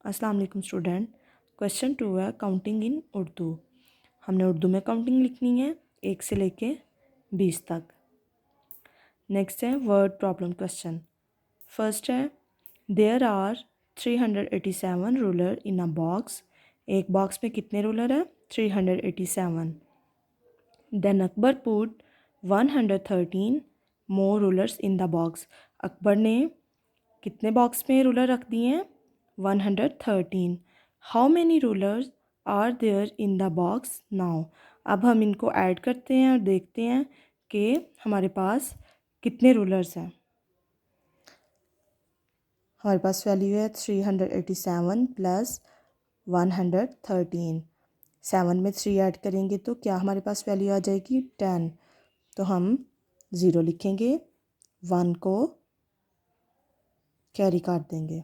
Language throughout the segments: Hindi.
अस्सलाम वालेकुम स्टूडेंट। क्वेश्चन 2 है काउंटिंग इन उर्दू। हमने उर्दू में काउंटिंग लिखनी है 1 से लेके 20 तक। नेक्स्ट है वर्ड प्रॉब्लम क्वेश्चन। फर्स्ट है there are 387 ruler in a box. एक बॉक्स में कितने रूलर है? 387। Then Akbar put 113 more rulers in the box. Akbar ने कितने बॉक्स में रूलर रख दिए हैं? 113। How many rulers are there in the box now. अब हम इनको ऐड करते हैं और देखते हैं कि हमारे पास कितने रूलर्स हैं। हमारे पास वैल्यू है 387 प्लस 113। 7 में 3 ऐड करेंगे तो क्या हमारे पास वैल्यू आ जाएगी? 10। तो हम 0 लिखेंगे, 1 को कैरी काट देंगे।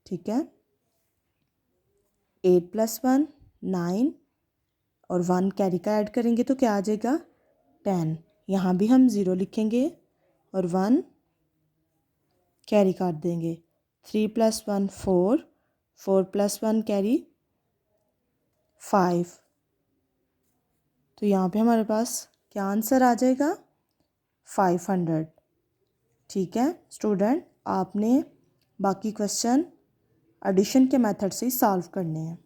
ठीक है। 8 प्लस 1 9 और 1 कैरी का ऐड करेंगे तो क्या आ जाएगा? 10। यहाँ भी हम 0 लिखेंगे और 1 कैरी काट देंगे। 3 प्लस 1 4, 4 प्लस 1 कैरी 5। तो यहाँ पे हमारे पास क्या आंसर आ जाएगा? 500। ठीक है स्टूडेंट, आपने बाकी क्वेश्चन एडिशन के मेथड से सॉल्व करने हैं।